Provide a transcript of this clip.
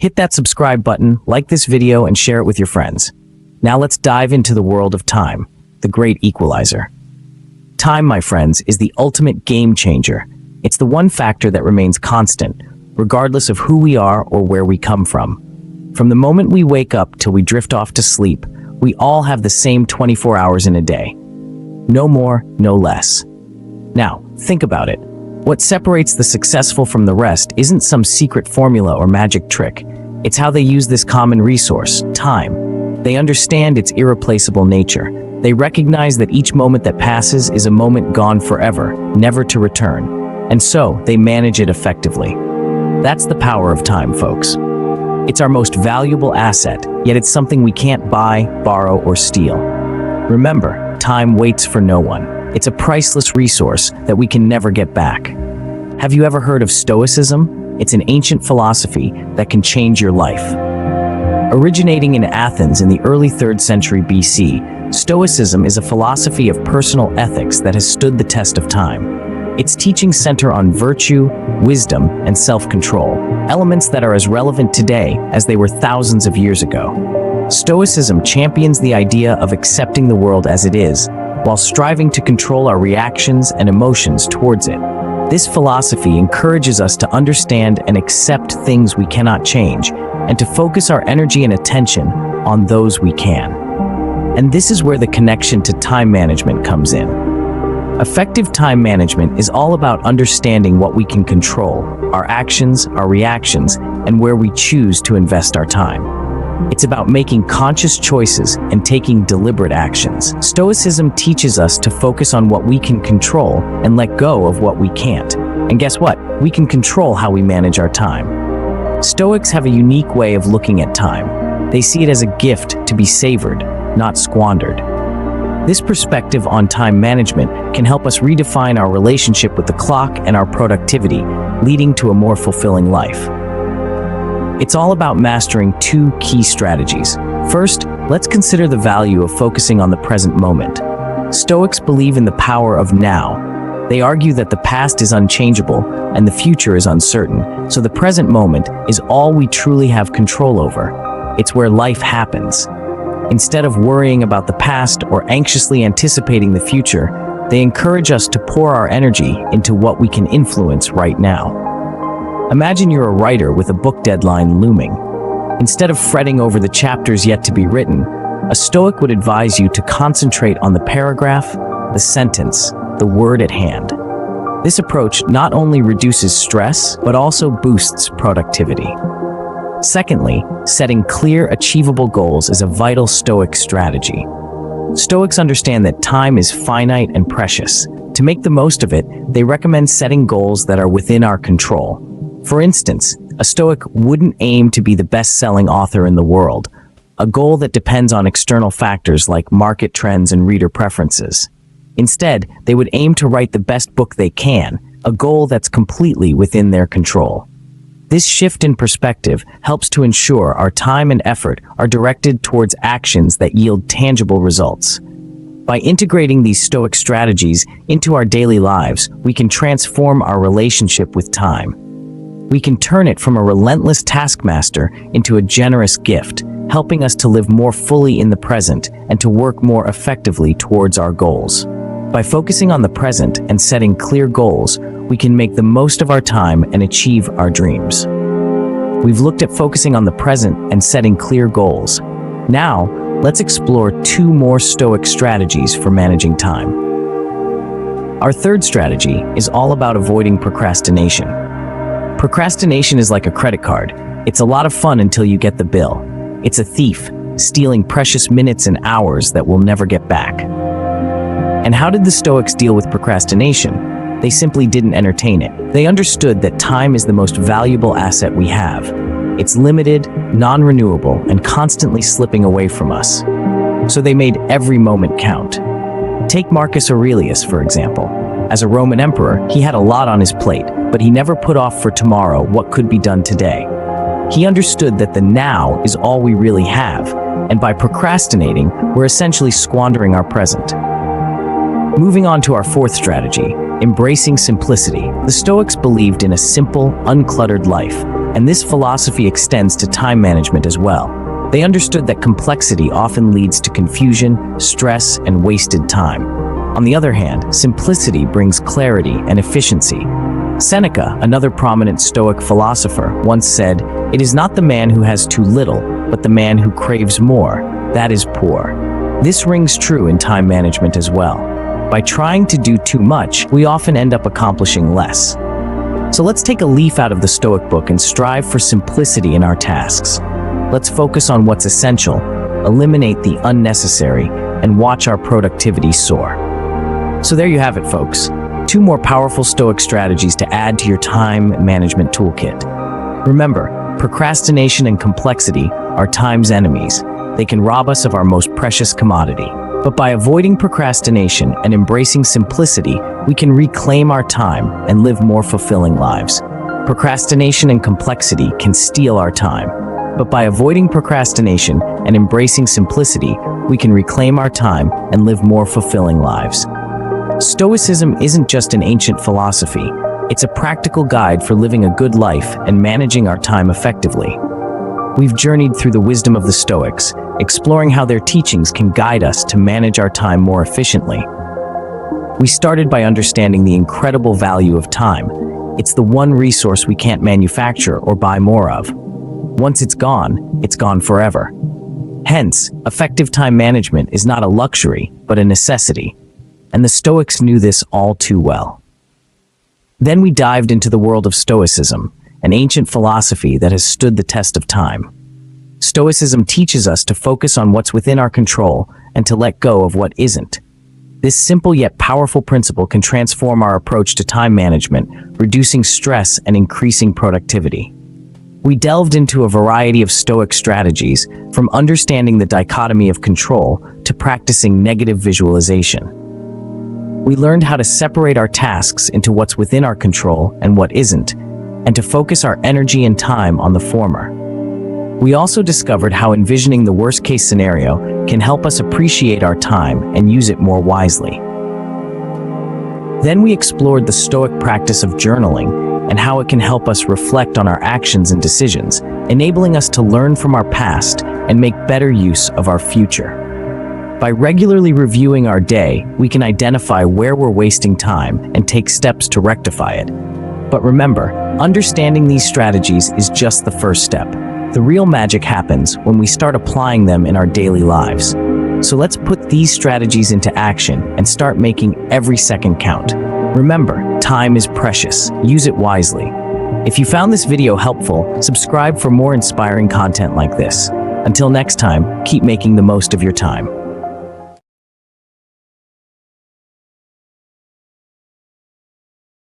Hit that subscribe button, like this video, and share it with your friends. Now let's dive into the world of time, the great equalizer. Time, my friends, is the ultimate game changer. It's the one factor that remains constant, regardless of who we are or where we come from. From the moment we wake up till we drift off to sleep, we all have the same 24 hours in a day. No more, no less. Now, think about it. What separates the successful from the rest isn't some secret formula or magic trick. It's how they use this common resource, time. They understand its irreplaceable nature. They recognize that each moment that passes is a moment gone forever, never to return. And so, they manage it effectively. That's the power of time, folks. It's our most valuable asset, yet it's something we can't buy, borrow, or steal. Remember, time waits for no one. It's a priceless resource that we can never get back. Have you ever heard of Stoicism? It's an ancient philosophy that can change your life. Originating in Athens in the early 3rd century BC, Stoicism is a philosophy of personal ethics that has stood the test of time. Its teachings center on virtue, wisdom, and self-control, elements that are as relevant today as they were thousands of years ago. Stoicism champions the idea of accepting the world as it is, while striving to control our reactions and emotions towards it. This philosophy encourages us to understand and accept things we cannot change, and to focus our energy and attention on those we can. And this is where the connection to time management comes in. Effective time management is all about understanding what we can control, our actions, our reactions, and where we choose to invest our time. It's about making conscious choices and taking deliberate actions. Stoicism teaches us to focus on what we can control and let go of what we can't. And guess what? We can control how we manage our time. Stoics have a unique way of looking at time. They see it as a gift to be savored, not squandered. This perspective on time management can help us redefine our relationship with the clock and our productivity, leading to a more fulfilling life. It's all about mastering two key strategies. First, let's consider the value of focusing on the present moment. Stoics believe in the power of now. They argue that the past is unchangeable and the future is uncertain, so the present moment is all we truly have control over. It's where life happens. Instead of worrying about the past or anxiously anticipating the future, they encourage us to pour our energy into what we can influence right now. Imagine you're a writer with a book deadline looming. Instead of fretting over the chapters yet to be written, a Stoic would advise you to concentrate on the paragraph, the sentence, the word at hand. This approach not only reduces stress, but also boosts productivity. Secondly, setting clear, achievable goals is a vital Stoic strategy. Stoics understand that time is finite and precious. To make the most of it, they recommend setting goals that are within our control. For instance, a Stoic wouldn't aim to be the best-selling author in the world, a goal that depends on external factors like market trends and reader preferences. Instead, they would aim to write the best book they can, a goal that's completely within their control. This shift in perspective helps to ensure our time and effort are directed towards actions that yield tangible results. By integrating these Stoic strategies into our daily lives, we can transform our relationship with time. We can turn it from a relentless taskmaster into a generous gift, helping us to live more fully in the present and to work more effectively towards our goals. By focusing on the present and setting clear goals, we can make the most of our time and achieve our dreams. We've looked at focusing on the present and setting clear goals. Now, let's explore two more Stoic strategies for managing time. Our third strategy is all about avoiding procrastination. Procrastination is like a credit card. It's a lot of fun until you get the bill. It's a thief, stealing precious minutes and hours that we'll never get back. And how did the Stoics deal with procrastination? They simply didn't entertain it. They understood that time is the most valuable asset we have. It's limited, non-renewable, and constantly slipping away from us. So they made every moment count. Take Marcus Aurelius, for example. As a Roman emperor, he had a lot on his plate, but he never put off for tomorrow what could be done today. He understood that the now is all we really have, and by procrastinating, we're essentially squandering our present. Moving on to our fourth strategy, embracing simplicity. The Stoics believed in a simple, uncluttered life. and this philosophy extends to time management as well. They understood that complexity often leads to confusion, stress, and wasted time. On the other hand, simplicity brings clarity and efficiency. Seneca, another prominent Stoic philosopher, once said, "It is not the man who has too little, but the man who craves more, that is poor." This rings true in time management as well. By trying to do too much, we often end up accomplishing less. So let's take a leaf out of the Stoic book and strive for simplicity in our tasks. Let's focus on what's essential, eliminate the unnecessary, and watch our productivity soar. So there you have it, folks. 2 more powerful Stoic strategies to add to your time management toolkit. Remember, procrastination and complexity are time's enemies. They can rob us of our most precious commodity. But by avoiding procrastination and embracing simplicity, we can reclaim our time and live more fulfilling lives. Procrastination and complexity can steal our time. But by avoiding procrastination and embracing simplicity, we can reclaim our time and live more fulfilling lives. Stoicism isn't just an ancient philosophy. It's a practical guide for living a good life and managing our time effectively. We've journeyed through the wisdom of the Stoics, exploring how their teachings can guide us to manage our time more efficiently. We started by understanding the incredible value of time. It's the one resource we can't manufacture or buy more of. Once it's gone forever. Hence, effective time management is not a luxury, but a necessity. And the Stoics knew this all too well. Then we dived into the world of Stoicism, an ancient philosophy that has stood the test of time. Stoicism teaches us to focus on what's within our control and to let go of what isn't. This simple yet powerful principle can transform our approach to time management, reducing stress and increasing productivity. We delved into a variety of Stoic strategies, from understanding the dichotomy of control to practicing negative visualization. We learned how to separate our tasks into what's within our control and what isn't, and to focus our energy and time on the former. We also discovered how envisioning the worst-case scenario can help us appreciate our time and use it more wisely. Then we explored the Stoic practice of journaling and how it can help us reflect on our actions and decisions, enabling us to learn from our past and make better use of our future. By regularly reviewing our day, we can identify where we're wasting time and take steps to rectify it. But remember, understanding these strategies is just the first step. The real magic happens when we start applying them in our daily lives. So let's put these strategies into action and start making every second count. Remember, time is precious. Use it wisely. If you found this video helpful, subscribe for more inspiring content like this. Until next time, keep making the most of your time.